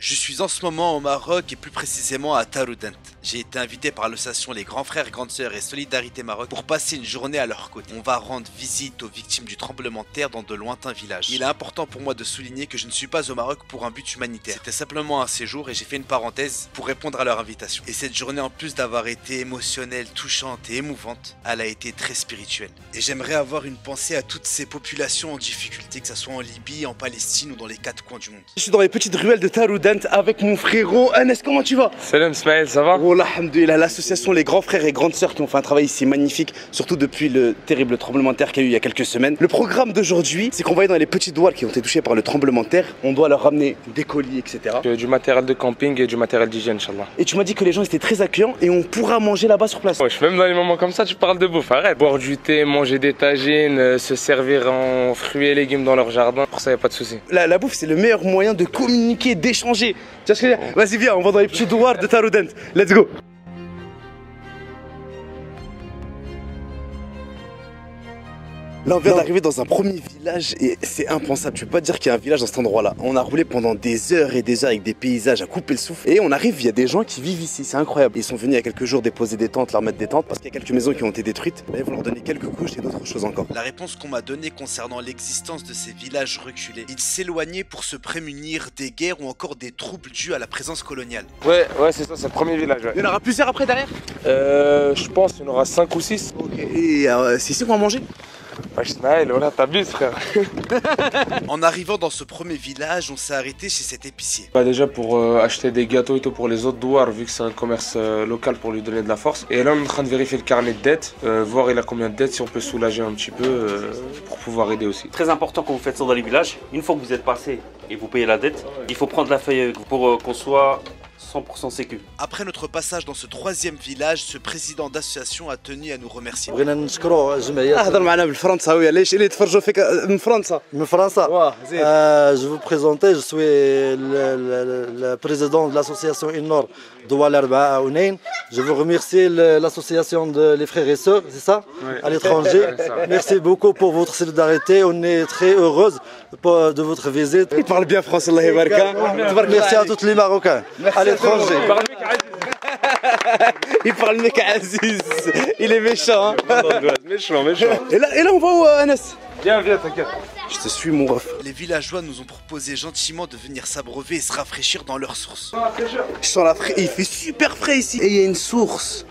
Je suis en ce moment au Maroc et plus précisément à Taroudant. J'ai été invité par l'association Les Grands Frères, Grandes Sœurs et Solidarité Maroc pour passer une journée à leur côté. On va rendre visite aux victimes du tremblement de terre dans de lointains villages. Il est important pour moi de souligner que je ne suis pas au Maroc pour un but humanitaire. C'était simplement un séjour et j'ai fait une parenthèse pour répondre à leur invitation. Et cette journée, en plus d'avoir été émotionnelle, touchante et émouvante, elle a été très spirituelle. Et j'aimerais avoir une pensée à toutes ces populations en difficulté, que ce soit en Libye, en Palestine ou dans les quatre coins du monde. Je suis dans les petites ruelles de Taroudant avec mon frérot Anas. Comment tu vas? Salam Ismaël, ça va? Oh, alhamdoulilah, l'association Les Grands Frères et Grandes Sœurs qui ont fait un travail ici magnifique, surtout depuis le terrible tremblement de terre qu'il y a eu il y a quelques semaines. Le programme d'aujourd'hui, c'est qu'on va aller dans les petites douars qui ont été touchées par le tremblement de terre. On doit leur ramener des colis, etc. Du matériel de camping et du matériel d'hygiène, Inch'Allah. Et tu m'as dit que les gens étaient très accueillants et on pourra manger là-bas sur place. Ouais, même dans les moments comme ça, tu parles de bouffe. Arrête. Boire du thé, manger des tagines, se servir en fruits et légumes dans leur jardin. Pour ça, y a pas de souci. La bouffe, c'est le meilleur moyen de communiquer, d'échanger. Tu vois ce que je veux dire? Vas-y, viens, on va dans les petits douars de Taroudant. Let's go. Là on vient d'arriver dans un premier village et c'est impensable, tu peux pas dire qu'il y a un village dans cet endroit là. On a roulé pendant des heures et des heures avec des paysages à couper le souffle et on arrive, il y a des gens qui vivent ici, c'est incroyable. Ils sont venus il y a quelques jours déposer des tentes, leur mettre des tentes parce qu'il y a quelques maisons qui ont été détruites. Là ils vont leur donner quelques couches et d'autres choses encore. La réponse qu'on m'a donnée concernant l'existence de ces villages reculés, ils s'éloignaient pour se prémunir des guerres ou encore des troubles dus à la présence coloniale. Ouais, c'est ça, c'est le premier village. Ouais. Il y en aura plusieurs après derrière? Je pense qu'il y en aura 5 ou 6. Ok, et c'est ici qu'on va manger? Ismaël, voilà, t'abuses frère. En arrivant dans ce premier village, on s'est arrêté chez cet épicier. Bah déjà pour acheter des gâteaux et tout pour les autres douars, vu que c'est un commerce local pour lui donner de la force. Et là on est en train de vérifier le carnet de dettes, voir il a combien de dettes, si on peut soulager un petit peu pour pouvoir aider aussi. Très important quand vous faites ça dans les villages, une fois que vous êtes passé et vous payez la dette, il faut prendre la feuille pour qu'on soit 100% sécu. Après notre passage dans ce troisième village, ce président d'association a tenu à nous remercier. Je vous présente, je suis le président de l'association Innor Doual Arba'a Ounain. Je vous remercie l'association les frères et sœurs, c'est ça, oui, à l'étranger. Merci beaucoup pour votre solidarité. On est très heureuse de votre visite. Il parle bien français, Allah yabaraka. Merci à tous les Marocains à l'étranger. Il parle mec Aziz. Il est méchant. Hein. Méchant. Et là on va où Anas? Viens, t'inquiète. Je te suis mon ref. Les villageois nous ont proposé gentiment de venir s'abreuver et se rafraîchir dans leur source. Je sens la fraîche. Il fait super frais ici. Et il y a une source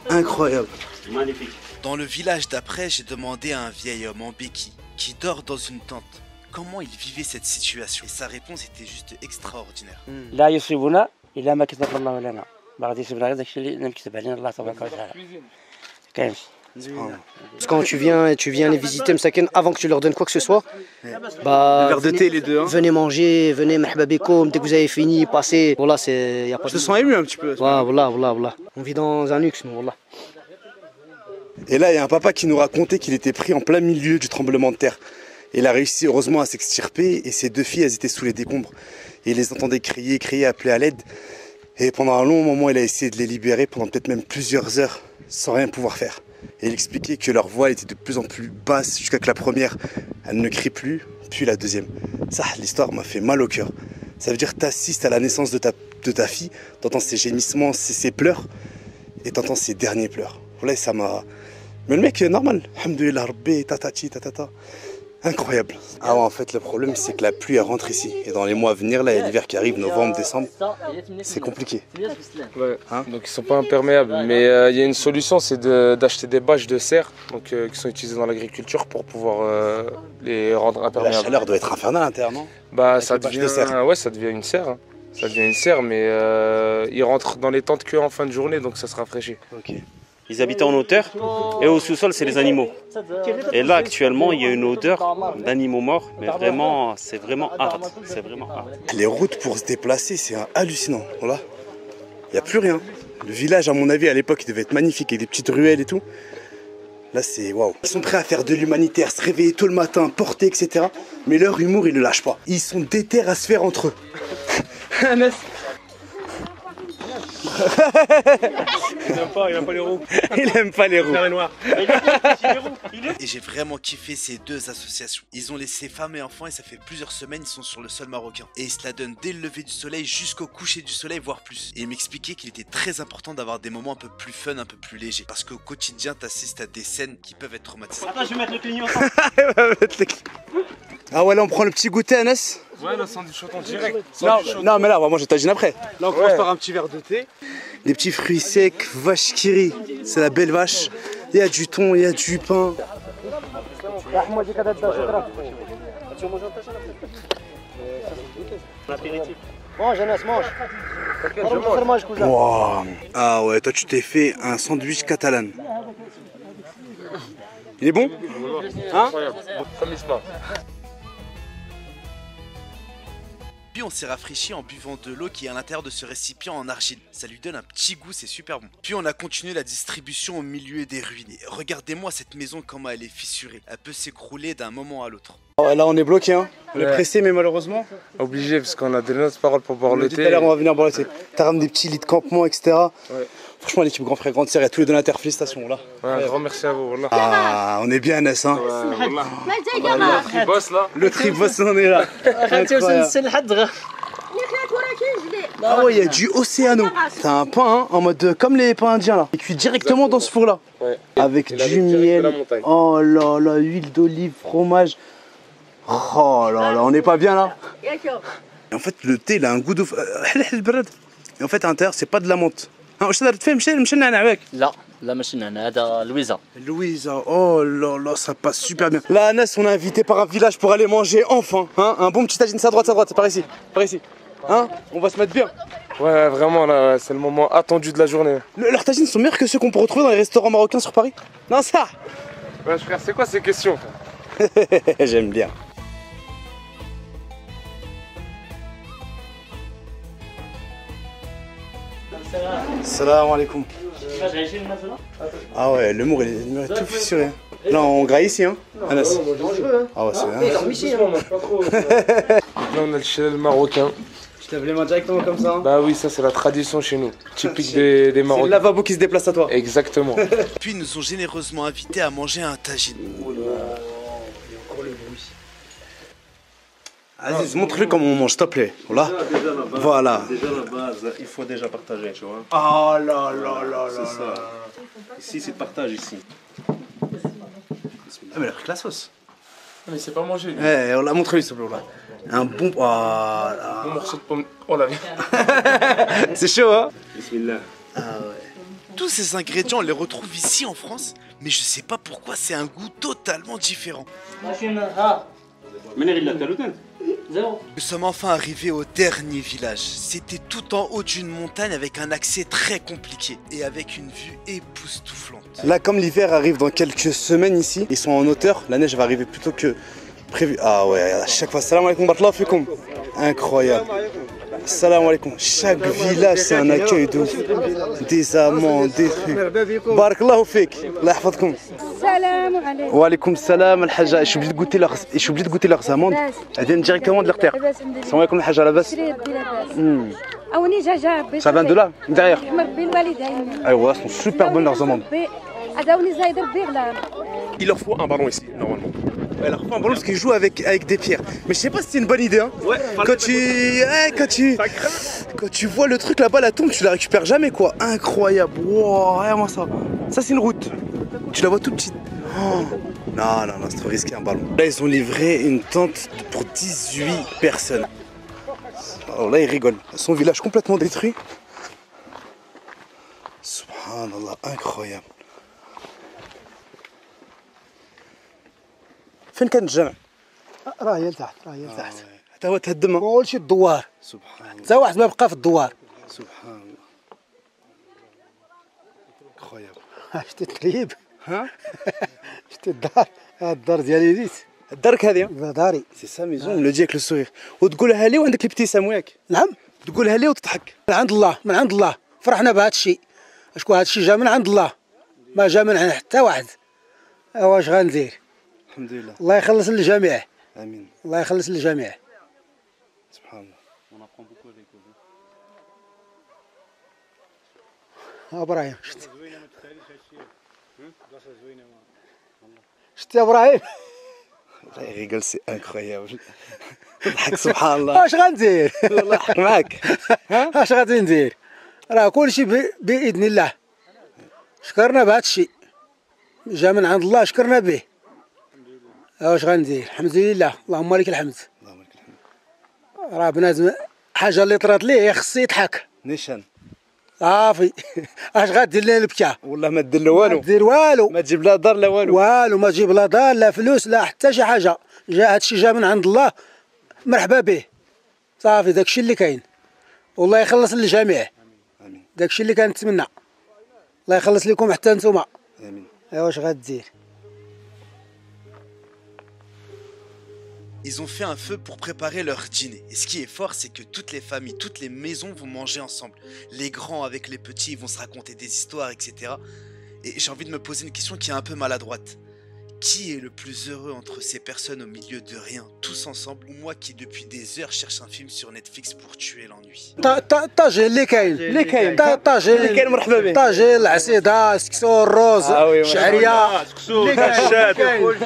incroyable. Magnifique. Dans le village d'après, j'ai demandé à un vieil homme en béquille qui dort dans une tente comment il vivait cette situation. Et sa réponse était juste extraordinaire. لا يصيبنا إلا ما كتب الله لنا. بعد يصيبنا غير داكشي اللي كتب علينا الله تبارك وتعالى. كاينش. Quand tu viens les visiter Msaken, avant que tu leur donnes quoi que ce soit, bah, verre de thé les deux. Hein. Venez manger, venez mahbabekoum, dès que vous avez fini, passez. Voilà, c'est. Y a pas je te sens ému un petit peu. Voilà. On vit dans un luxe, nous, voilà. Et là, il y a un papa qui nous racontait qu'il était pris en plein milieu du tremblement de terre. Il a réussi heureusement à s'extirper et ses deux filles, elles étaient sous les décombres. Et il les entendait crier, appeler à l'aide. Et pendant un long moment, il a essayé de les libérer pendant peut-être même plusieurs heures sans rien pouvoir faire. Et il expliquait que leur voix était de plus en plus basse jusqu'à que la première, elle ne crie plus, puis la deuxième. Ça, l'histoire m'a fait mal au cœur. Ça veut dire que tu assistes à la naissance de ta fille, tu entends ses gémissements, ses pleurs, et tu entends ses derniers pleurs. Voilà, ça m'a... Mais le mec est normal. Alhamdoulilah, Rabbi, tatati, tatata. Incroyable. Ah ouais, en fait, le problème, c'est que la pluie, elle rentre ici. Et dans les mois à venir, là, il y a l'hiver qui arrive, novembre, décembre. C'est compliqué. Ouais. Hein, donc, ils sont pas imperméables. Mais il y a une solution, c'est d'acheter des bâches de serre donc, qui sont utilisées dans l'agriculture pour pouvoir les rendre imperméables. La chaleur doit être infernale à l'intérieur, non? Bah, ça devient une serre. Hein. Ça devient une serre, mais ils rentrent dans les tentes qu'en fin de journée, donc ça se rafraîchit. Ok. Ils habitent en hauteur et au sous-sol, c'est les animaux. Et là, actuellement, il y a une odeur d'animaux morts, mais vraiment, c'est vraiment hard. C'est vraiment hard. Les routes pour se déplacer, c'est hallucinant. Voilà. Il n'y a plus rien. Le village, à mon avis, à l'époque, il devait être magnifique, avec des petites ruelles et tout. Là, c'est waouh. Ils sont prêts à faire de l'humanitaire, se réveiller tôt le matin, porter, etc. Mais leur humour, ils ne lâchent pas. Ils sont déter à se faire entre eux. Il aime pas les roues. Il aime pas les roues. Les noirs. Et j'ai vraiment kiffé ces deux associations. Ils ont laissé femmes et enfants et ça fait plusieurs semaines ils sont sur le sol marocain. Et ils se la donnent dès le lever du soleil jusqu'au coucher du soleil, voire plus. Et il m'expliquait qu'il était très important d'avoir des moments un peu plus fun, un peu plus légers. Parce qu'au quotidien, t'assistes à des scènes qui peuvent être traumatisantes. Attends, je vais mettre le clignotant. Ah ouais, là on prend le petit goûter, Anas. Ouais, le sandwich en direct. Non, mais là, on va manger tagine après. Là, on commence par un petit verre de thé. Des petits fruits secs, vache kiri. C'est la belle vache. Il y a du thon, il y a du pain. Mange, Anas, mange. Wow. Ah ouais, toi tu t'es fait un sandwich catalan. Il est bon? Hein? Comme Isma. Puis on s'est rafraîchi en buvant de l'eau qui est à l'intérieur de ce récipient en argile. Ça lui donne un petit goût, c'est super bon. Puis on a continué la distribution au milieu des ruines. Et regardez-moi cette maison, comment elle est fissurée. Elle peut s'écrouler d'un moment à l'autre. Oh, là on est bloqué, hein. On est pressé, mais malheureusement. Obligé, parce qu'on a donné notre parole pour boire le thé. Tout à l'heure on va venir boire le thé. T'as ramené des petits lits de campement, etc. Ouais. Franchement, l'équipe Grand Frère Grande Sœur, il y a tous les donateurs, félicitations là. Ouais, un grand merci à vous. Voilà. Ah, on est bien, Anas, hein. Le triboss là. Le triboss, on est là. Ah ouais, il y a du Océano. T'as un pain, hein, en mode comme les pains indiens là. Et cuit directement dans ce four là. Ouais. Avec du miel. Oh là là, huile d'olive, fromage. Oh là là, on n'est pas bien là. Et en fait, le thé, il a un goût de. Et en fait, à l'intérieur, c'est pas de la menthe. لا لا ماشي نعناع هذا لويزا. Louisa, oh là là, ça passe super bien. Là, Anas, on est invité par un village pour aller manger enfin. Hein, un bon petit tagine, c'est à droite, par ici. Par ici. Hein, on va se mettre bien. Ouais, vraiment là, c'est le moment attendu de la journée. Leurs tagines sont meilleurs que ceux qu'on peut retrouver dans les restaurants marocains sur Paris. Non, ça. Ouais, frère, c'est quoi ces questions? J'aime bien. Salam alaikum. Ah ouais, le mur il est tout fissuré. Là on graille ici, hein, Anas. Ah ouais, c'est bien. Là on a le chalel marocain. Tu laves les mains directement comme ça, hein? Bah oui, ça c'est la tradition chez nous, typique des Marocains. C'est le lavabo qui se déplace à toi. Exactement. Puis ils nous ont généreusement invités à manger un tagine. Aziz, montre-lui comment on mange, s'il te plaît. Voilà. Voilà. Déjà la base, il faut déjà partager, tu vois. Oh là là là là. C'est ça. Ici, c'est partage ici. Ah mais il a pris que la sauce. Mais c'est pas mangé. Eh, on l'a montré s'il te plaît, là. Un bon. Un morceau de pomme. Oh là. C'est chaud, hein? Bismillah. Ah ouais. Tous ces ingrédients, on les retrouve ici en France, mais je sais pas pourquoi c'est un goût totalement différent. Nous sommes enfin arrivés au dernier village. C'était tout en haut d'une montagne avec un accès très compliqué et avec une vue époustouflante. Là, comme l'hiver arrive dans quelques semaines ici, ils sont en hauteur, la neige va arriver plus tôt que prévu. Ah ouais, à chaque fois, salam alaikum, barakallahu fikoum. Incroyable. Salam alaikum. Chaque village, c'est un accueil de ouf. Des amants, des trucs. Barakallahu fik. Allah yahfadkoum. Salam alaikum. Wa alaikum salam, al-haja. Je suis obligé de goûter leurs amandes. Elles viennent directement de leur terre. Salam alaikum, al-haja, la base. Ça vient de là, derrière. Ah ouais, elles sont super bonnes leurs amandes. Il leur faut un ballon ici, normalement. Ouais, leur faut un ballon parce qu'ils jouent avec des pierres. Mais je sais pas si c'est une bonne idée, hein. Ouais, Quand tu vois le truc là-bas, la tombe, tu la récupères jamais, quoi. Incroyable. Wow, regarde-moi ça. Ça, c'est une route. Tu la vois toute petite. Oh. Non, c'est trop risqué un ballon. Là, ils ont livré une tente pour 18 personnes. Alors là, ils rigolent. Son village complètement détruit. Subhanallah, incroyable. فين كان الجامع؟ راهي لتحت حتى هو تهدم. ما قولش الدوار سبحان الله. حتى واحد ما بقى في الدوار. سبحان الله. incroyable. شتي التريب ها؟ شتي الدار الدار ديالي ديت دارك هذه؟ داري سي سا ميزون لو دي avec le sourire. وتقولها لي وعندك الابتسام وياك. نعم تقولها لي وتضحك. من عند الله من عند الله فرحنا بهذا الشيء. شكون هذا الشيء جا من عند الله ما جا من عند حتى واحد. واش غندير؟ الحمد لله. الله يخلص للجميع. امين. الله يخلص للجميع. سبحان الله. ابراهيم شتي ابراهيم الله يغيقل سي انكرويابل تضحك سبحان الله. اش غندير والله حق معاك. اش غادي ندير راه كلشي باذن الله. شكرنا بهذا الشيء جا من عند الله شكرنا به. واش غندير الحمد لله اللهم لك الحمد. اللهم لك الحمد. راه بنادم حاجه اللي طرات ليه خصو يضحك نيشان صافي. اش غدير لنا البكا والله ما دير له والو. ما دير والو ما تجيب لا دار لا والو. والو ما تجيب لا دار لا فلوس لا حتى شي حاجه. جا هادشي جا من عند الله مرحبا به. صافي داكشي اللي كاين والله يخلص للجميع. امين. داكشي اللي كنتمنى الله يخلص لكم حتى نتوما. امين. ايوا واش غدير. Ils ont fait un feu pour préparer leur dîner. Et ce qui est fort, c'est que toutes les familles, toutes les maisons vont manger ensemble. Les grands avec les petits vont se raconter des histoires, etc. Et j'ai envie de me poser une question qui est un peu maladroite. Qui est le plus heureux entre ces personnes au milieu de rien, tous ensemble, ou moi qui depuis des heures cherche un film sur Netflix pour tuer l'ennui? طاجين اللي كاين طاجين اللي كاين مرحبا به. طاجين العسيده سكسو الروز شعريه كشات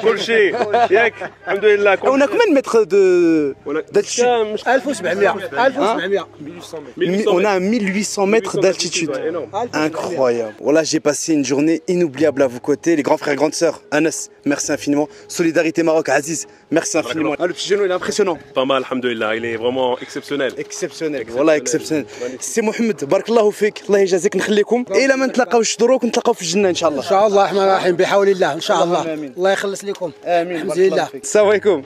كل شيء ياك الحمد لله. On a combien de mètres d'altitude? 1700 On a 1800 mètres d'altitude. Incroyable. Voilà, j'ai passé une journée inoubliable à vos côtés, les grands frères et grandes sœurs. Anas, merci infiniment. Solidarité Maroc, Aziz, merci infiniment. Ah, le petit genou, il est impressionnant. Pas mal, alhamdoulilah, il est vraiment exceptionnel. Exceptionnel. Voilà, exceptionnel. C'est Mohamed, barakallahu fik, Allah يجازيك نخليكم. إلى ما نتلاقاوش دروك نتلاقاو في الجنة إن شاء الله. ان شاء الله الرحمن الرحيم بحول الله ان شاء الله. الله يخلص لكم. آمين. الحمد لله. السلام عليكم.